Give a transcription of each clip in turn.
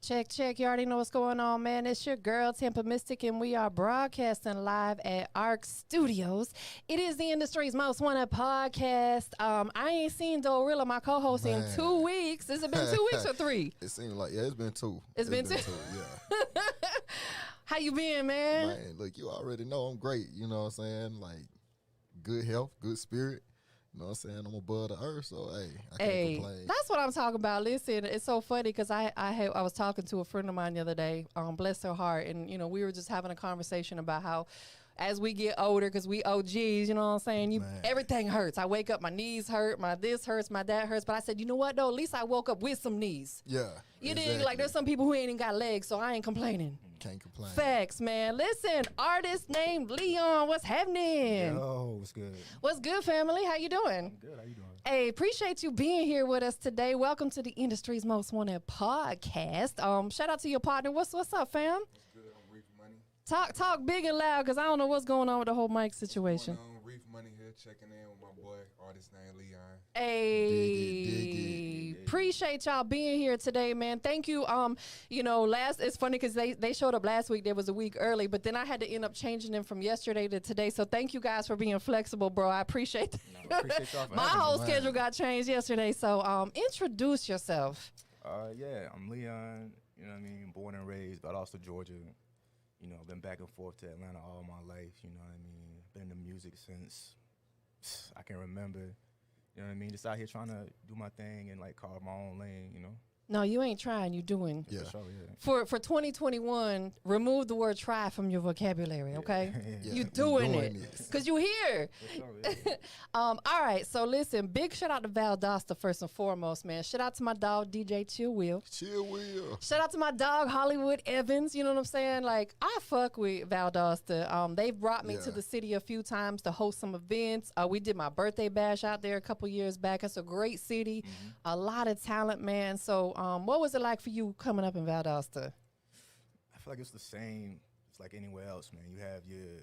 Check, check. You already know what's going on, man. It's your girl, TampaMystic, and we are broadcasting live at ARC Studios. It is the industry's most wanted podcast. I ain't seen Doerilla, my co-host, in 2 weeks. Has it been 2 weeks or 3? It seems like, yeah, it's been 2. It's been two? Yeah. How you been, man? Man, look, you already know I'm great. You know what I'm saying? Like, good health, good spirit. You know what I'm saying? I'm above the earth, so hey, I can't complain. That's what I'm talking about. Listen, it's so funny because I was talking to a friend of mine the other day, bless her heart, and you know, we were just having a conversation about how as we get older, because we OGs, you know what I'm saying? Everything hurts. I wake up, my knees hurt, my this hurts, my that hurts. But I said, you know what though? At least I woke up with some knees. Yeah. You dig? Like there's some people who ain't even got legs, so I ain't complaining. Can't complain. Facts, man. Listen, ArtistNameLeon, what's happening? Yo, what's good? What's good, family? How you doing? I'm good. How you doing? Hey, appreciate you being here with us today. Welcome to the industry's most wanted podcast. Shout out to your partner. What's up, fam? What's good? I'm Reef Money. Talk big and loud, because I don't know what's going on with the whole mic situation. What's going on? Reef Money here, checking in with my boy, ArtistNameLeon. Hey, dig it. appreciate y'all being here today, man. Thank you. You know, it's funny because they showed up last week. There was a week early, but then I had to end up changing them from yesterday to today. So thank you guys for being flexible, bro. I appreciate that. No, appreciate y'all for My having whole me. schedule got changed yesterday. So introduce yourself. Yeah, I'm Leon. You know what I mean? Born and raised, but also Georgia. You know, been back and forth to Atlanta all my life. You know what I mean? Been in the music since I can remember. You know what I mean? Just out here trying to do my thing and like carve my own lane. You know? No, you ain't trying. You doing. Yeah. For sure, yeah. For 2021, remove the word try from your vocabulary, okay? Yeah, You I'm doing doing it. this. Because you here. For sure, yeah. All right, so listen, big shout out to Valdosta first and foremost, man. Shout out to my dog, DJ Chill Will. Chill wheel. Shout out to my dog, Hollywood Evans. You know what I'm saying? Like, I fuck with Valdosta. They've brought me to Yeah. the city a few times to host some events. We did my birthday bash out there a couple years back. It's a great city, a lot of talent, man. So what was it like for you coming up in Valdosta? I feel like it's the same. It's like anywhere else, man. You have your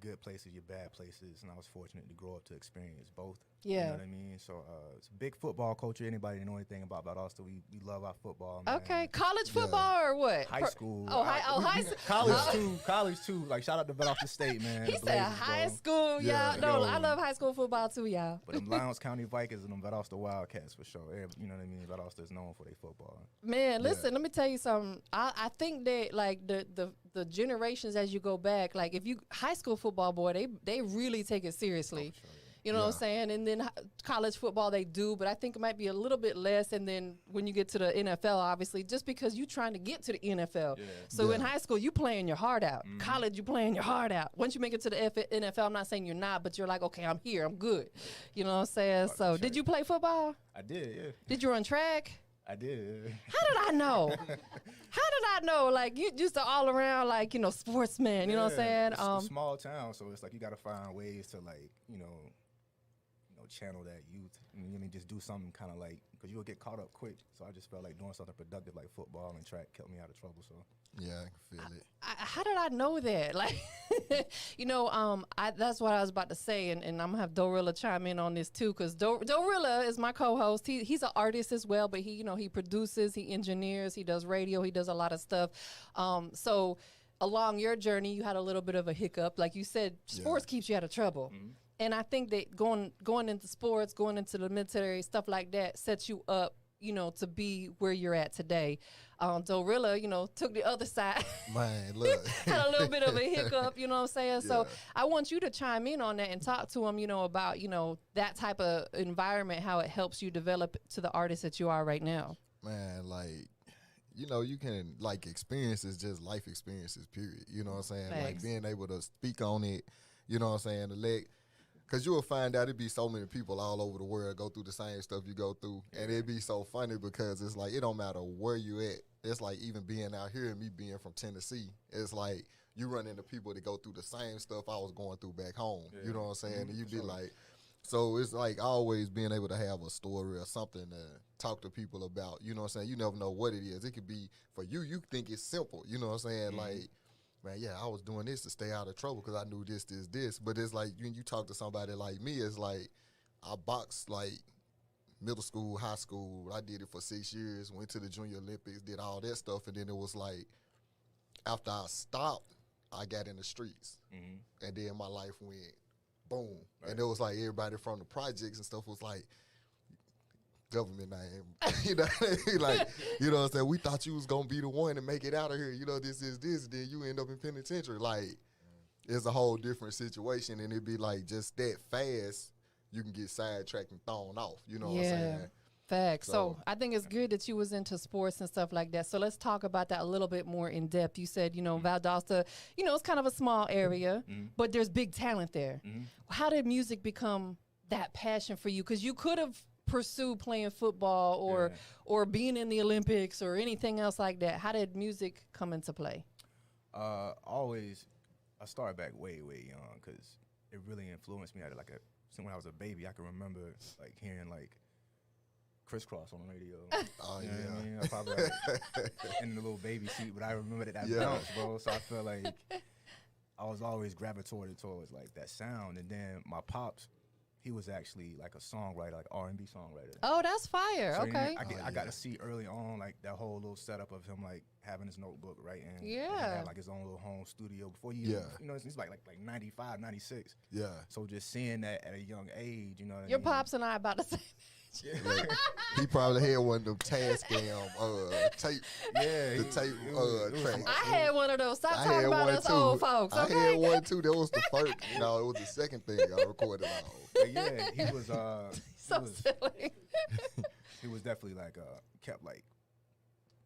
good places, your bad places, and I was fortunate to grow up to experience both. Yeah. You know what I mean? So it's a big football culture. Anybody that know anything about Valdosta, we love our football, man. Okay, college football or what? High school. High school. College too. Like shout out to Valdosta State, man. He the said Blazers, high bro. school, Yeah. y'all. No, Yo. I love high school football too, y'all. But them Lowndes County Vikings and them Valdosta Wildcats for sure. You know what I mean? Valdosta is known for their football. Man, listen, let me tell you something. I think that like the generations as you go back, like if you high school football, boy, they really take it seriously. For sure, yeah. You know what I'm Yeah. saying? And then college football they do, but I think it might be a little bit less. And then when you get to the NFL, obviously, just because you're trying to get to the NFL. Yeah. So in Yeah. high school, you playing your heart out. College, you playing your heart out. Once you make it to the NFL, I'm not saying you're not, but you're like, okay, I'm here, I'm good. You know what I'm saying? So did you play football? I did, yeah. Did you run track? I did. Yeah. How did I know? How did I know? Like you just an all around, like, you know, sportsman. You know what I'm saying? It's a small town, so it's like you got to find ways to like, channel that youth. I mean, just do something kind of like, because you'll get caught up quick. So I just felt like doing something productive like football and track kept me out of trouble. So Yeah, I can feel it. how did I know that? Like, you know, that's what I was about to say, and I'm gonna have Doerilla chime in on this too, because Doerilla is my co-host. He's an artist as well, but he produces, he engineers, he does radio, he does a lot of stuff. So along your journey, you had a little bit of a hiccup, like you said. Sports keeps you out of trouble. And I think that going into sports, going into the military, stuff like that, sets you up, you know, to be where you're at today. Doerilla, you know, took the other side. Man, look. Had a little bit of a hiccup, you know what I'm saying? So Yeah. I want you to chime in on that and talk to him, you know, about, you know, that type of environment, how it helps you develop to the artist that you are right now. Man, like, you know, you can, like, experiences, just life experiences, period. You know what I'm saying? Like, Thanks. being able to speak on it, you know what I'm saying? Because you will find out it'd be so many people all over the world go through the same stuff you go through. And it'd be so funny because it's like, it don't matter where you at. It's like even being out here and me being from Tennessee, it's like you run into people that go through the same stuff I was going through back home. Yeah. You know what I'm saying? And you'd be Sure. like, so it's like always being able to have a story or something to talk to people about. You know what I'm saying? You never know what it is. It could be, for you, you think it's simple. You know what I'm saying? Like, man, yeah, I was doing this to stay out of trouble because I knew this. But it's like when you talk to somebody like me, it's like I box like middle school, high school. I did it for 6 years, went to the Junior Olympics, did all that stuff. And then it was like, after I stopped, I got in the streets. And then my life went boom. Right. And it was like everybody from the projects and stuff was like, government name. You know what I mean? Like, you know what I'm saying? We thought you was going to be the one to make it out of here. You know, this is this. Then you end up in penitentiary. Like, it's a whole different situation. And it'd be like just that fast, you can get sidetracked and thrown off. You know what I'm saying? Facts. So I think it's good that you was into sports and stuff like that. So let's talk about that a little bit more in depth. You said, you know, Valdosta, you know, it's kind of a small area, but there's big talent there. How did music become that passion for you? Because you could have pursued playing football or being in the Olympics or anything else like that. How did music come into play? Always, I started back way young because it really influenced me. When I was a baby, I can remember like hearing like Crisscross on the radio. Oh, you know yeah. what I mean? I probably like, in the little baby seat, but I remember that bounce, bro. So I feel like I was always gravitated towards like that sound. And then my pops, he was actually like a songwriter, like R&B songwriter. Oh, that's fire. So okay. I got to see early on like that whole little setup of him like having his notebook writing. Yeah. And he had like his own little home studio before you, you know, it's like 95, 96. Yeah. So just seeing that at a young age, you know what I mean? Your pops and I about the same. Like, he probably had one of them Tascam tape. Yeah, the tape tracks. I had one of those. Stop I talking had about one us too. old folks. I Okay. had one too. That was the first. No, it was the second thing I recorded on. But yeah, he was So silly. he was definitely like kept like,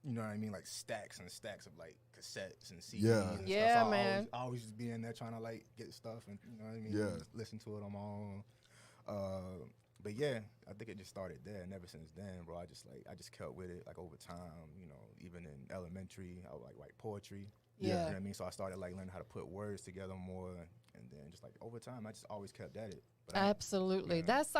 you know what I mean, like stacks and stacks of like cassettes and CDs. Yeah. And Yeah, stuff. So man. I always just be in there trying to like get stuff and you know what I mean. Yeah. Listen to it on my own. But yeah, I think it just started there, and ever since then, bro, I just kept with it like over time. You know, even in elementary, I would like write poetry. Yeah. You know what I mean? So I started like learning how to put words together more, and then just like over time, I just always kept at it. But Absolutely. That's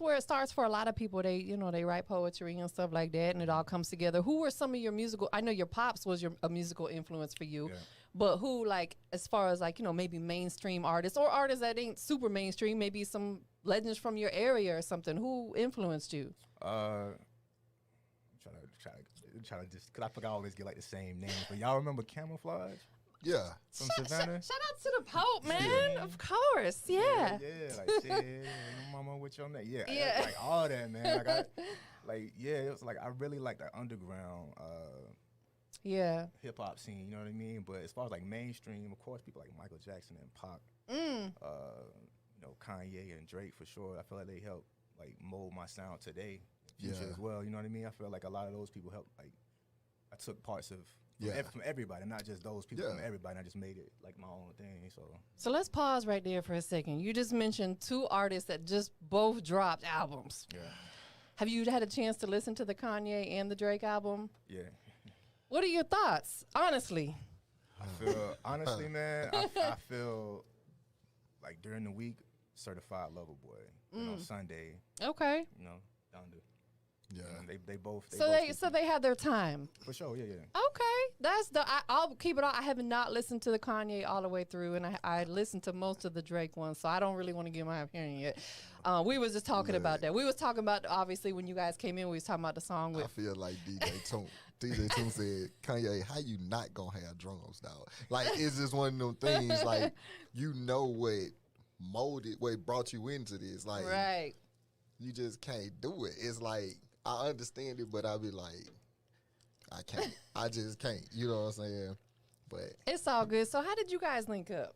where it starts for a lot of people. They, you know, they write poetry and stuff like that, and it all comes together. Who were some of your musical? I know your pops was a musical influence for you, but who, like, as far as like, you know, maybe mainstream artists or artists that ain't super mainstream, maybe some legends from your area or something. Who influenced you? I'm trying to just, cause I forgot I always get like the same names. But y'all remember Camouflage? Yeah. From Savannah? Shout out to the Pope, man. Of course. Yeah. Yeah, like shit, mama with your name. Yeah, Yeah. like all that, man. It was like I really like the underground hip hop scene, you know what I mean? But as far as like mainstream, of course, people like Michael Jackson and Pac, you know, Kanye and Drake for sure. I feel like they help like mold my sound today, future as well. You know what I mean? I feel like a lot of those people helped. Like I took parts of from everybody, not just those people, from everybody. And I just made it like my own thing. So let's pause right there for a second. You just mentioned two artists that just both dropped albums. yeah, Have you had a chance to listen to the Kanye and the Drake album? yeah. What are your thoughts, honestly? I feel honestly, man. I feel like during the week, certified lover boy. And on Sunday, Okay. you know, Donda. Yeah. And they both. So they had their time. for sure. Yeah. Okay, that's I'll keep it on. I have not listened to the Kanye all the way through, and I listened to most of the Drake ones, so I don't really want to give my opinion yet. We was just talking about that. We was talking about, obviously, when you guys came in, we was talking about the song with. I feel like DJ Toon. DJ Toon said, Kanye, how you not gonna have drums, dog? Like, it's just one of them things, like, you know what brought you into this. Like, Right. you just can't do it. It's like, I understand it, but I be like, I can't. I just can't. You know what I'm saying? But It's all good. So how did you guys link up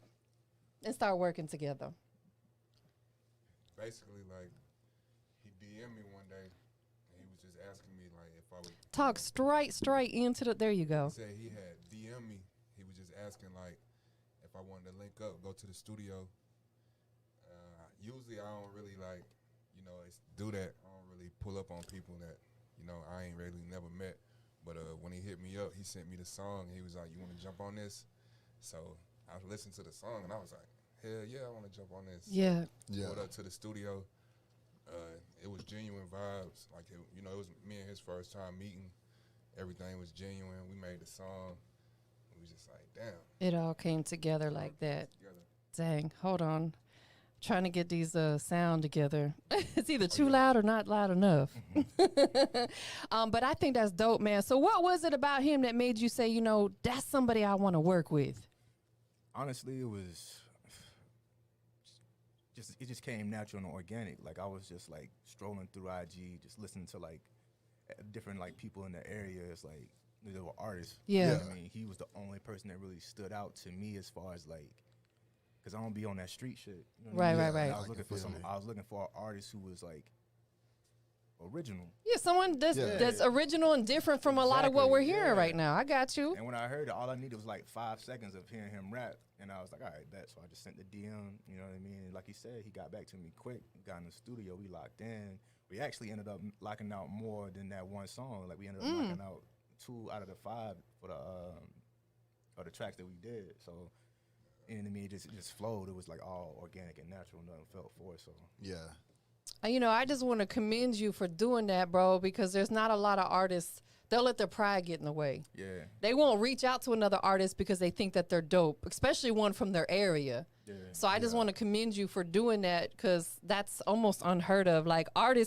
and start working together? Basically, like, he DM'd me one day, and he was just asking me, like, if I would. Talk straight into the. There you go. He said he had DM'd me. He was just asking, like, if I wanted to link up, go to the studio. Usually, I don't really, like, you know, do that. I don't really pull up on people that, you know, I ain't really never met. But when he hit me up, he sent me the song. He was like, you want to jump on this? So I listened to the song, and I was like, hell yeah, I want to jump on this. Yeah. Pulled up to the studio. It was genuine vibes. Like, it was me and his first time meeting. Everything was genuine. We made the song. We was just like, damn. It all came together like that. Together. Dang. Hold on. trying to get these sound together. It's either too loud or not loud enough. But I think that's dope, man. So what was it about him that made you say, you know, that's somebody I want to work with? Honestly, it was it just came natural and organic. Like I was just like strolling through IG, just listening to like different like people in the area. It's like they were artists. Yeah. You know what I mean, he was the only person that really stood out to me as far as like, cause I don't be on that street shit. You know what I mean? Right. I was looking for I was looking for an artist who was like original. Yeah, someone that's original and different from a lot of what we're hearing right now. I got you. And when I heard it, all I needed was like 5 seconds of hearing him rap, and I was like, all right, bet. So I just sent the DM. You know what I mean? And like he said, he got back to me quick. Got in the studio, we locked in. We actually ended up locking out more than that one song. Like we ended up knocking out 2 out of the 5 for the tracks that we did. So. And to me, it just flowed. It was like all organic and natural. Nothing felt forced. So You know, I just want to commend you for doing that, bro, because there's not a lot of artists. They'll let their pride get in the way. Yeah. They won't reach out to another artist because they think that they're dope, especially one from their area. Yeah. So I just want to commend you for doing that, because that's almost unheard of. Like other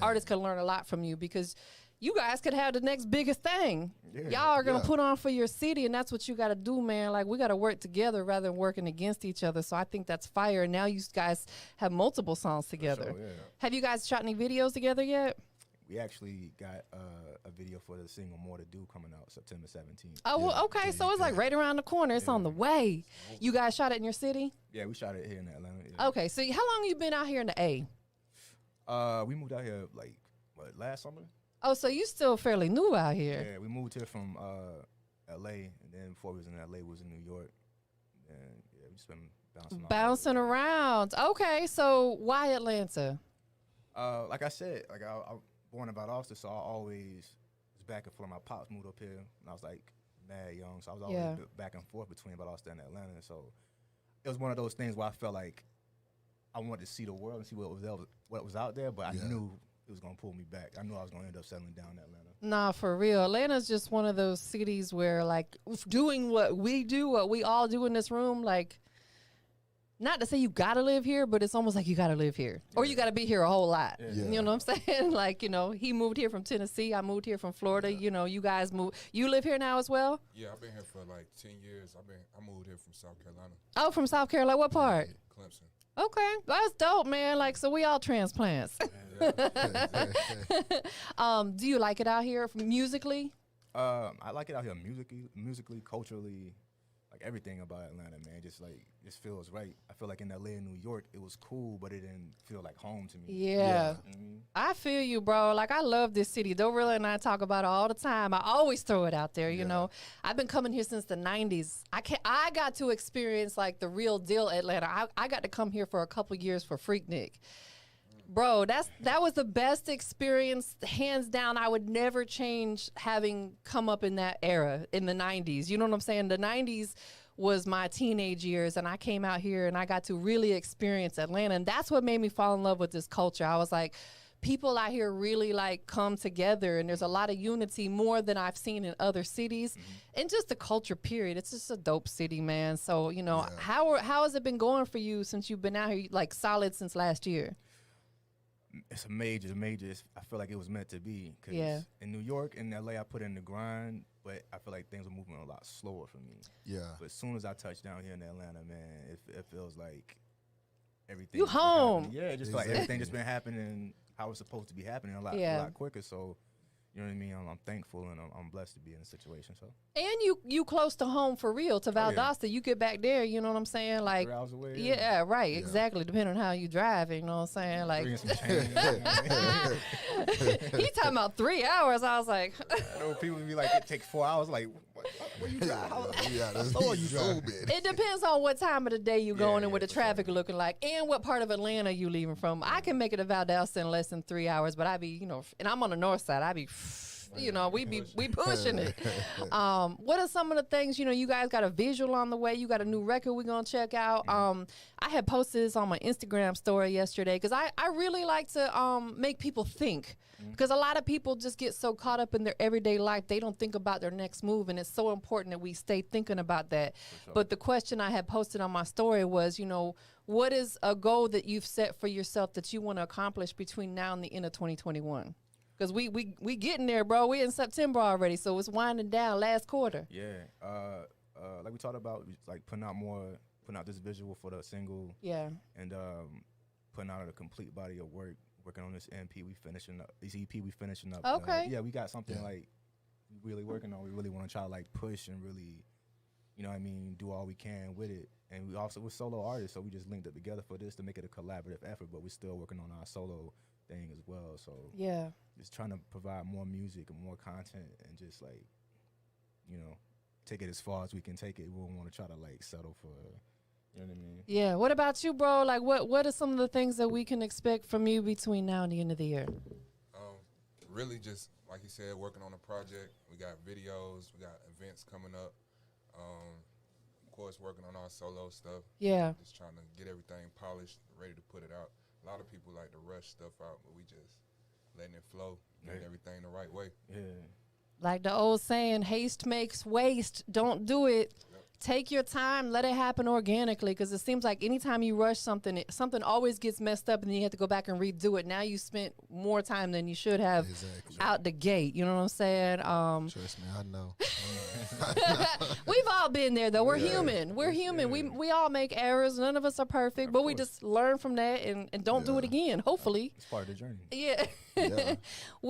artists can learn a lot from you, because you guys could have the next biggest thing. Yeah. Y'all are going to put on for your city, and that's what you got to do, man. Like, we got to work together rather than working against each other. So I think that's fire. And now you guys have multiple songs together. Sure, yeah. Have you guys shot any videos together yet? We actually got a video for the single More to Do coming out September 17th. Oh, well, okay. So it's like right around the corner. It's on the way. You guys shot it in your city? Yeah, we shot it here in Atlanta. Yeah. Okay. So how long you been out here in the A? We moved out here like, last summer? Oh, so you still fairly new out here. Yeah, we moved here from L.A., and then before we was in L.A., we was in New York. And yeah, we just been bouncing around. Okay, so why Atlanta? Like I said, like I born in Valdosta, so I always was back and forth. My pops moved up here, and I was like mad young, so I was always back and forth between Valdosta and Atlanta. So it was one of those things where I felt like I wanted to see the world and see what was out there, but I knew it was gonna pull me back. I knew I was gonna end up settling down in Atlanta. Nah, for real. Atlanta's just one of those cities where, like, doing what we do, what we all do in this room, like, not to say you gotta live here, but it's almost like you gotta live here. Or you gotta be here a whole lot. Yeah. You know what I'm saying? Like, you know, he moved here from Tennessee. I moved here from Florida. You know, you guys moved. You live here now as well? Yeah, I've been here for like 10 years. I moved here from South Carolina. Oh, from South Carolina. What part? Clemson. Okay, that's dope, man. Like, so we all transplants. Do you like it out here musically? I like it out here musically, culturally, like everything about Atlanta, man. Just feels right. I feel like in LA and New York, it was cool, but it didn't feel like home to me. Yeah. I feel you, bro. Like, I love this city. Doerilla and I talk about it all the time. I always throw it out there, you know. I've been coming here since the 90s. I got to experience, like, the real deal Atlanta. I got to come here for a couple years for Freaknik. Bro, that was the best experience, hands down. I would never change having come up in that era in the 90s. You know what I'm saying? The 90s was my teenage years, and I came out here and I got to really experience Atlanta, and that's what made me fall in love with this culture. I was like, people out here really like come together, and there's a lot of unity, more than I've seen in other cities, and just the culture period. It's just a dope city, man. So, you know, how has it been going for you since you've been out here, like, solid since last year? It's a major. I feel like it was meant to be. Cause in New York and LA, I put in the grind, but I feel like things are moving a lot slower for me. Yeah. But as soon as I touch down here in Atlanta, man, it feels like everything. You home? Yeah, just like everything just been happening how it's supposed to be happening a lot quicker. So. You know what I mean? I'm thankful and I'm blessed to be in a situation. So. And you close to home for real, to Valdosta. You get back there, you know what I'm saying? Like 3 hours away. Yeah, right, exactly. Depending on how you drive, you know what I'm saying? Like he talking about 3 hours. I was like, I know people be like, it takes 4 hours. Like, what you drive? How slow are you driving? It depends on what time of the day you going and what the traffic looking like, and what part of Atlanta you leaving from. I can make it to Valdosta in less than 3 hours, but I be, you know, and I'm on the north side. I be You know, we pushing it. What are some of the things, you know, you guys got a visual on the way. You got a new record we're going to check out. I had posted this on my Instagram story yesterday because I really like to make people think. Because a lot of people just get so caught up in their everyday life, they don't think about their next move, and it's so important that we stay thinking about that. Sure. But the question I had posted on my story was, you know, what is a goal that you've set for yourself that you want to accomplish between now and the end of 2021? Because we getting there, bro. We in September already, so it's winding down last quarter. Yeah, like we talked about, like putting out this visual for the single. Yeah. And putting out a complete body of work. Working on this EP, we finishing up. Okay. Yeah, we got something like we really working on. We really want to try to like push and really, you know what I mean, do all we can with it. And we're solo artists, so we just linked it together for this to make it a collaborative effort, but we're still working on our solo thing as well. So yeah, just trying to provide more music and more content and just like, you know, take it as far as we can take it. We don't want to try to like settle for, you know what I mean? Yeah. What about you, bro? Like, what are some of the things that we can expect from you between now and the end of the year? Really just, like you said, working on a project. We got videos. We got events coming up. Of course, working on our solo stuff. Yeah. Just trying to get everything polished, ready to put it out. A lot of people like to rush stuff out, but we just letting it flow, doing everything the right way. Yeah. Like the old saying, haste makes waste. Don't do it. Take your time, let it happen organically, because it seems like anytime you rush something, something always gets messed up, and then you have to go back and redo it. Now you spent more time than you should have out the gate. You know what I'm saying? Trust me, I know. We've all been there, though. We're human. We're human. We all make errors. None of us are perfect, but we just learn from that and don't do it again, hopefully. It's part of the journey. Yeah.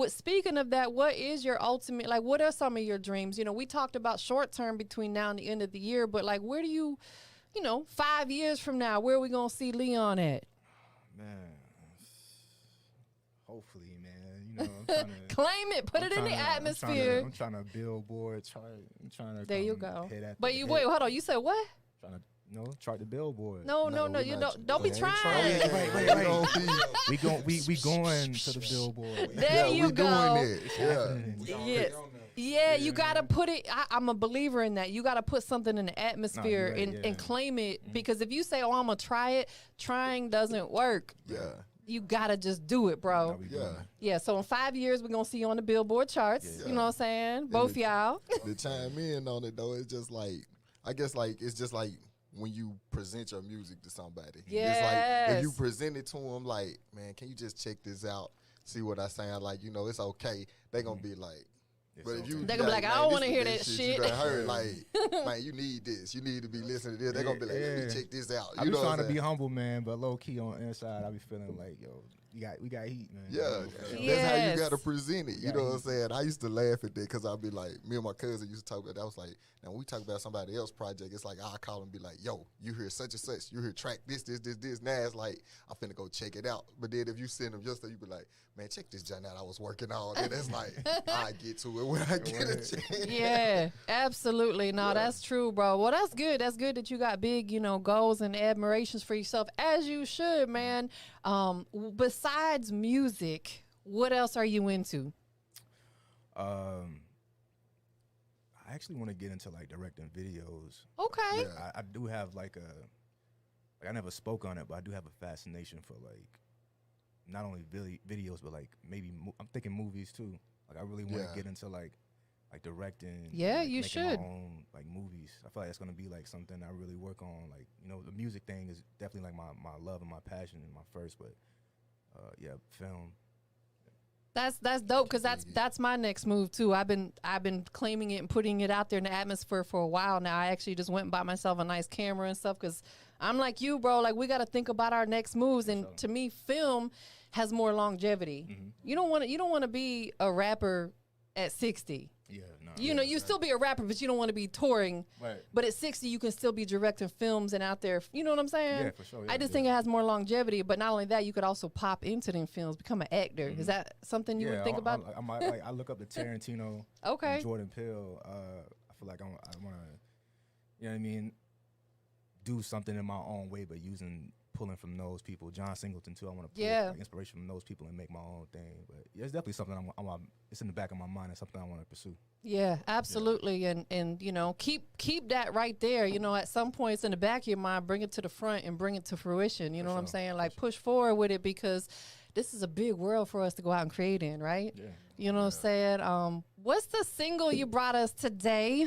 Speaking of that, what is your ultimate, like, what are some of your dreams? You know, we talked about short term between now and the end of the year, but like, where do you know, 5 years from now, where are we going to see Leon at? Man, hopefully, man. You know, I'm trying to claim it, put it in the atmosphere. I'm trying to billboard, I'm trying to there you go. But wait, hold on. You said what? Trying to chart the billboard. No, you don't be trying. Wait. we going to the billboard. There you go. Doing it. Yeah, you gotta put it. I'm a believer in that. You gotta put something in the atmosphere and claim it, because if you say, "Oh, I'm gonna try it," trying doesn't work. Yeah. You gotta just do it, bro. Yeah. So in 5 years, we're gonna see you on the Billboard charts. You know what I'm saying? Both y'all. To chime in on it though, it's just like, I guess like it's just like when you present your music to somebody. Yes. It's like if you present it to them, like, man, can you just check this out? See what I sound like? You know, it's okay. They gonna be like. But if you, they're gonna be like, I don't want to hear that shit. You done heard, like, man, you need this. You need to be listening to this. They're gonna be like, let me check this out. I be trying to be humble, man, but low key on the inside, I be feeling like, yo, we got heat, man. Yeah, that's how you gotta present it. You know what I'm saying? I used to laugh at that because I'd be like, me and my cousin used to talk about that. I was like, now when we talk about somebody else's project, it's like I call and be like, yo, you hear such and such, you hear track this. Now it's like, I'm finna go check it out. But then if you send them your stuff, you be like, man, check this joint out I was working on. And it's like, I get to it when I get a chance. Yeah, absolutely. No, that's true, bro. Well, that's good. That's good that you got big, you know, goals and admirations for yourself, as you should, man. Besides music, what else are you into? I actually want to get into like directing videos. Okay. Yeah. I do have like I never spoke on it, but I do have a fascination for like not only videos, but like maybe I'm thinking movies too. Like I really want to get into like directing. Yeah, like you making should. my own like movies. I feel like it's gonna be like something I really work on. Like, you know, the music thing is definitely like my love and my passion and my first, but film. That's dope, because that's my next move too. I've been claiming it and putting it out there in the atmosphere for a while now. I actually just went and bought myself a nice camera and stuff, because I'm like you, bro. Like, we got to think about our next moves, and to me, film has more longevity. Mm-hmm. You don't want to be a rapper at 60. Yeah, no. You know, you still be a rapper, but you don't want to be touring. Right. But at 60, you can still be directing films and out there. You know what I'm saying? Yeah, for sure. I just think it has more longevity. But not only that, you could also pop into them films, become an actor. Is that something you would think about? I look up to Tarantino. Okay. And Jordan Peele. I feel like I want to, you know what I mean, do something in my own way, but using pulling from those people. John Singleton too. I want to pull like, inspiration from those people and make my own thing. But yeah, it's definitely something it's in the back of my mind. It's something I want to pursue. Yeah, absolutely. Yeah. And you know, keep that right there. You know, at some points in the back of your mind, bring it to the front and bring it to fruition. You know what I'm saying? Like push forward with it, because this is a big world for us to go out and create in, right? Yeah. You know what I'm saying? What's the single you brought us today?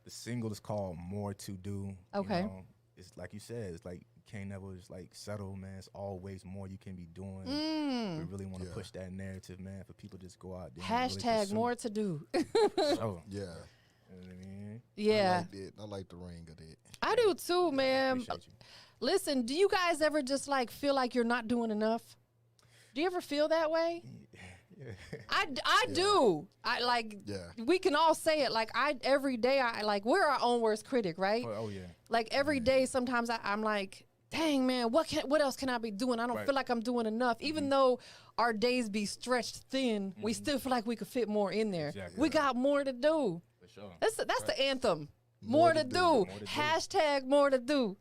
The single is called More to Do. Okay. You know, it's like you said, it's like you can't never just like settle, man. It's always more you can be doing. We really want to push that narrative, man, for people to just go out there. Hashtag really more to do. Yeah. You know what I mean? Yeah. I like the ring of that. I do too, man. Appreciate you. Listen, do you guys ever just like feel like you're not doing enough? Do you ever feel that way? Yeah. I do. I like. Yeah. We can all say it. Like every day. We're our own worst critic, right? Oh yeah. Like every day, sometimes I'm like, dang man, what else can I be doing? I don't feel like I'm doing enough. Even though our days be stretched thin, we still feel like we could fit more in there. Exactly. We got more to do. For sure. That's the anthem. More to do. Hashtag more to do.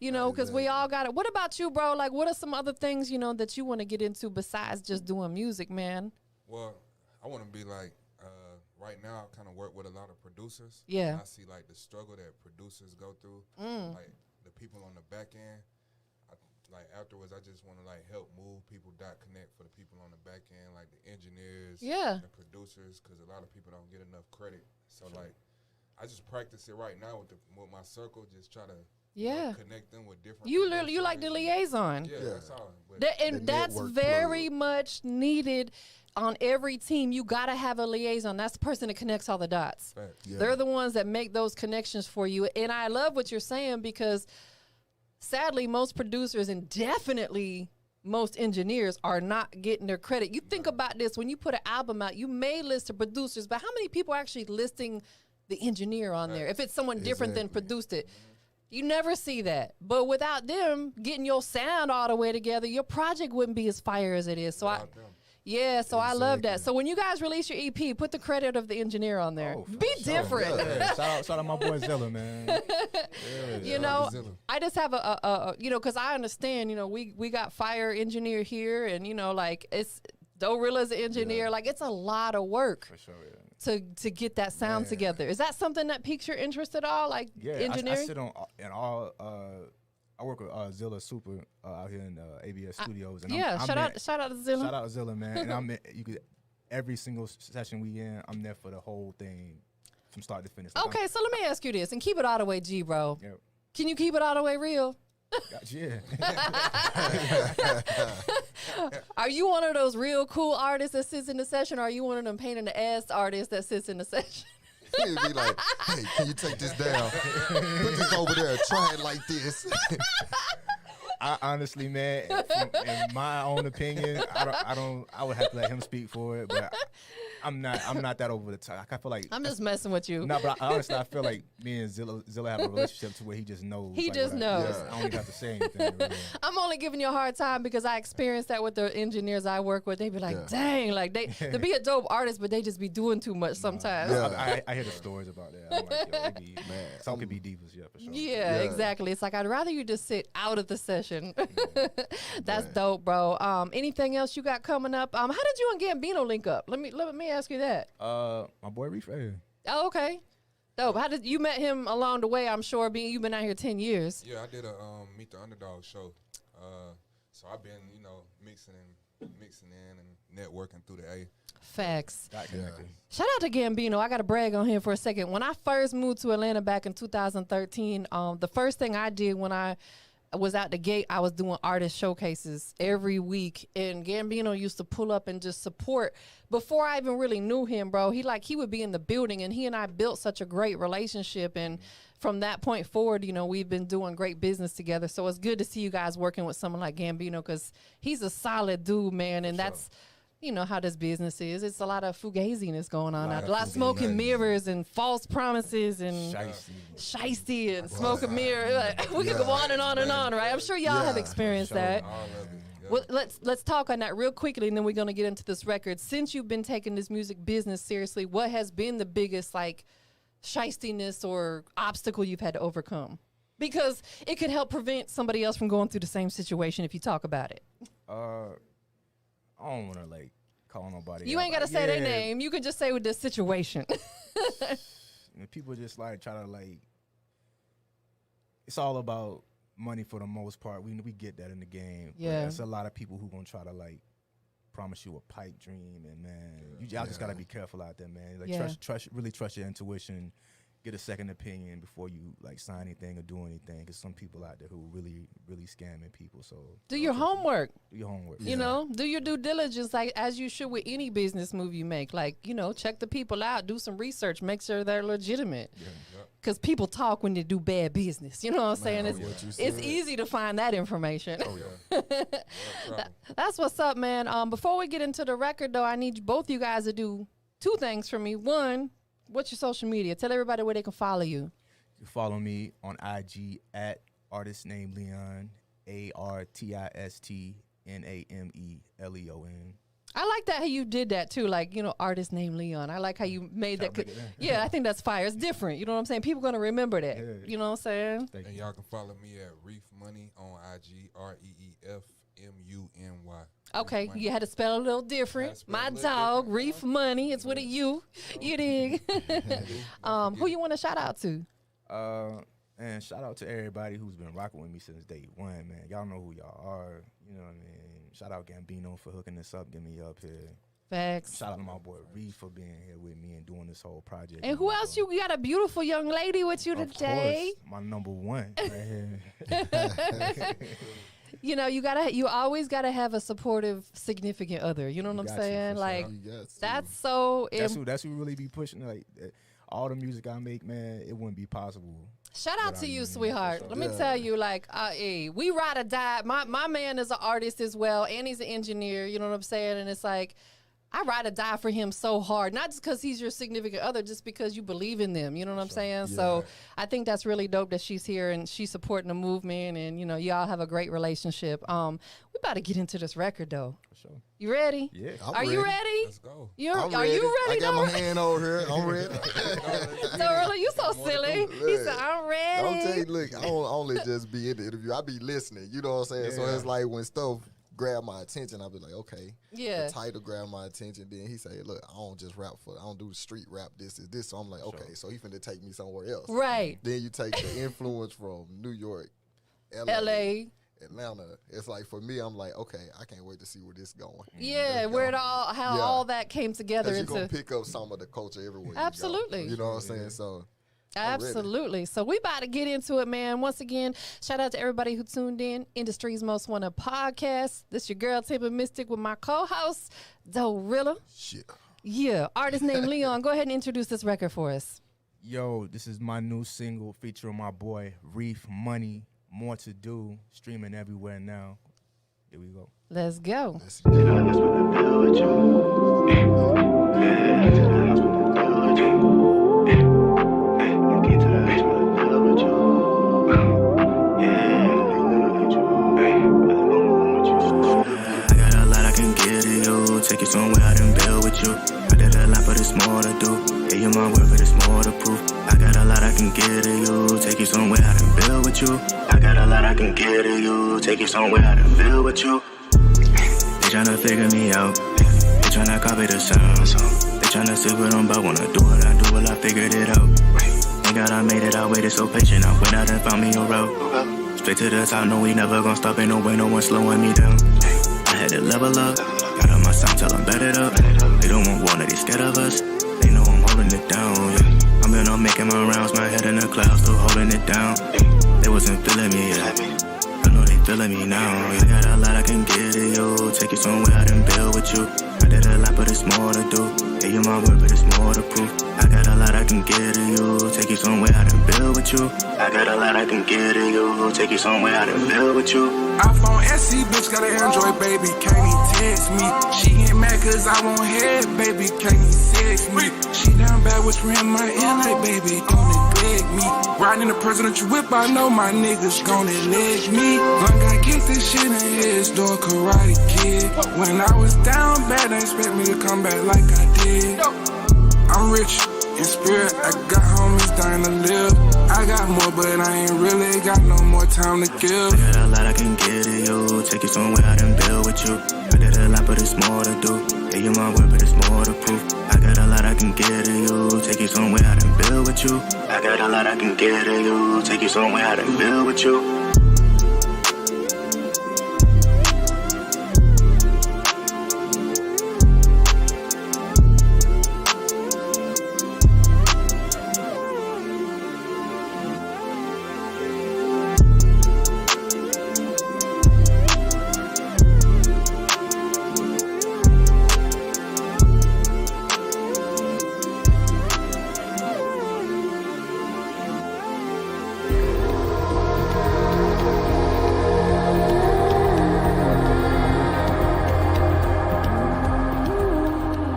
You know, because we all got it. What about you, bro? Like, what are some other things, you know, that you want to get into besides just doing music, man? Well, I want to be like, right now, I kind of work with a lot of producers. Yeah. And I see, like, the struggle that producers go through. Like, the people on the back end. Afterwards, I just want to, like, help move people, connect for the people on the back end, like the engineers, the producers, because a lot of people don't get enough credit. So, like, I just practice it right now with my circle, just try to connect them with different. You like the liaison. Yeah, that's all. And that's very much needed on every team. You gotta have a liaison. That's the person that connects all the dots. Yeah. They're the ones that make those connections for you. And I love what you're saying, because sadly, most producers and definitely most engineers are not getting their credit. You think about this: when you put an album out, you may list the producers, but how many people are actually listing the engineer on there? If it's someone different than produced it. You never see that. But without them getting your sound all the way together, your project wouldn't be as fire as it is. So I love that. So when you guys release your EP, put the credit of the engineer on there. Be different. Yeah. Shout out my boy Zilla, man. You know, I just have a you know, because I understand, you know, we got fire engineer here, and, you know, like, it's Doerilla's an engineer. Like, it's a lot of work. For sure, to get that sound together. Is that something that piques your interest at all, like engineering? I sit on in all. I work with Zilla Super out here in ABS Studios. And shout out to Zilla. Shout out to Zilla, man. And every single session we in, I'm there for the whole thing from start to finish. Like, okay, so let me ask you this, and keep it all the way G, bro. Yep. Can you keep it all the way real? Yeah. Are you one of those real cool artists that sits in the session, or are you one of them pain in the ass artists that sits in the session? He'd be like, hey, can you take this down? Put this over there. Try it like this. I honestly, man, in my own opinion, I would have to let him speak for it, but I'm not that over the top. I feel like I'm just messing with you. No, but honestly, I feel like me and Zilla have a relationship to where he just knows. He just knows. I don't even have to say anything. Really. I'm only giving you a hard time because I experienced that with the engineers I work with. They be like, dang, like they be a dope artist, but they just be doing too much sometimes. I hear the stories about that. I'm like, yo, some could be divas, for sure. Yeah, exactly. It's like, I'd rather you just sit out of the session. That's dope, bro. Anything else you got coming up? How did you and Gambino link up? Let me ask you that. My boy Reef. Oh, okay. Dope. How did you met him along the way? I'm sure you've been out here 10 years. Yeah, I did a Meet the Underdog show. So I've been, mixing in and networking through the A. Facts. Shout out to Gambino. I got to brag on him for a second. When I first moved to Atlanta back in 2013, the first thing I did when I was out the gate, I was doing artist showcases every week, and Gambino used to pull up and just support. Before I even really knew him, bro, he would be in the building, and he and I built such a great relationship, and from that point forward, we've been doing great business together. So it's good to see you guys working with someone like Gambino, because he's a solid dude, man, and that's how this business is. It's a lot of fugaziness going on out there. A lot of smoke and mirrors and false promises and shiesty and smoke and mirror. Like, we could go on and on and on, right? I'm sure y'all have experienced that. Well, let's talk on that real quickly, and then we're going to get into this record. Since you've been taking this music business seriously, what has been the biggest, shiestiness or obstacle you've had to overcome? Because it could help prevent somebody else from going through the same situation if you talk about it. I don't want to like call nobody. You ain't got to say their name. You can just say with this situation. People just like try to like. It's all about money for the most part. We get that in the game. Yeah, there's a lot of people who gonna try to like promise you a pipe dream, and man, y'all just gotta be careful out there, man. Like really trust your intuition. Get a second opinion before you like sign anything or do anything. Because some people out there who really scamming people. So do your homework. Do your homework. You know, do your due diligence, like as you should with any business move you make. Like, you know, check the people out, do some research, make sure they're legitimate. Because people talk when they do bad business. You know what I'm saying? It's easy to find that information. That's what's up, man. Before we get into the record, though, I need both you guys to do two things for me. One, what's your social media? Tell everybody where they can follow you. You can follow me on IG at ArtistNameLeon, ArtistNameLeon. I like that how you did that too, like, you know, Artist Name Leon. I like how you made that. Yeah, I think that's fire. It's different. You know what I'm saying? People gonna remember that. Yeah. You know what I'm saying? And y'all can follow me at Reef Money on IG, REEFMUNY. Okay, Money. you had to spell a little different. My dog, Reef Money. It's with a U. You dig? Who you want to shout out to? And shout out to everybody who's been rocking with me since day one, man. Y'all know who y'all are. You know what I mean? Shout out Gambino for hooking this up, getting me up here. Facts. Shout out to my boy Reef for being here with me and doing this whole project. And who else? You got a beautiful young lady with you today. Of course, my number one right here. You know, you always gotta have a supportive, significant other. You know what I'm saying? Like, that's so. That's who really be pushing. Like, all the music I make, man, it wouldn't be possible. Shout out to you, sweetheart. Let me tell you, like, we ride or die. My man is an artist as well, and he's an engineer. You know what I'm saying? And it's like, I ride or die for him so hard, not just because he's your significant other, just because you believe in them. You know what I'm saying? Yeah. So I think that's really dope that she's here and she's supporting the movement, and you know, y'all have a great relationship. We about to get into this record though. For sure. You ready? Yeah. Are you ready? Let's go. Are you ready? I got my hand over here. I'm ready. Doerilla, you so silly. He said, I'm ready. I'm telling you, look, I don't only just be in the interview. I be listening. You know what I'm saying? Yeah. So it's like when stuff grab my attention, I'll be like, okay. Yeah. The title grab my attention. Then he say, look, I don't just rap I don't do street rap. This is this. So I'm like, okay, so he finna take me somewhere else. Right. Then you take the influence from New York, LA. Atlanta. It's like for me, I'm like, okay, I can't wait to see where this going. Yeah, where all that came together. You're gonna pick up some of the culture everywhere. Absolutely. You know what I'm saying? So absolutely. So we about to get into it, man. Once again, shout out to everybody who tuned in. Industry's Most Wanted podcast. This your girl TampaMystic with my co-host Doerilla. Shit. Yeah. Artist named Leon. Go ahead and introduce this record for us. Yo, this is my new single featuring my boy Reef Money. More to do, streaming everywhere now. Here we go. Let's go. Take you somewhere I done build with you. I did a lot, but it's more to do. Yeah, you my word, but it's more to prove. I got a lot I can give to you. Take you somewhere I done build with you. I got a lot I can give to you. Take you somewhere I done build with you. They tryna figure me out. They tryna copy the sound. They tryna see what I'm about. Wanna do what I do, well I figured it out. Thank God I made it, I waited so patient. I went out and found me a route. Straight to the top, no we never gon' stop. Ain't no way, no one slowing me down. I had to level up. Got on my sound, tell them bet it up. They don't want war, they scared of us. They know I'm holding it down, yeah. I'm in on making my rounds, my head in the clouds, still holding it down. They wasn't feeling me yet. I know they feeling me now. I got a lot I can give to you. Take you somewhere I done build with you. I did a lot, but it's more to do. Yeah, you my word, but it's more to prove. I got a lot I can give to you. Take you somewhere I done build with you. I got a lot I can give to you. Take you somewhere I done build with you. iPhone SE, bitch, got an Android, baby, can't even text me. She get mad cause I won't head, baby, can't even sex me. She down bad, whispering in my ear like, baby, don't neglect me. Riding in the presidential whip, I know my niggas gonna leg me. One guy kicked this shit in his door, Karate Kid. When I was down bad, they expect me to come back like I did. I'm rich In spirit, I got homies dying to live. I got more, but I ain't really got no more time to give. I got a lot I can give to you. Take you somewhere I done build with you. I did a lot, but it's more to do. Yeah, you my word, but it's more to prove. I got a lot I can give to you. Take you somewhere I done build with you. I got a lot I can give to you. Take you somewhere I done build with you.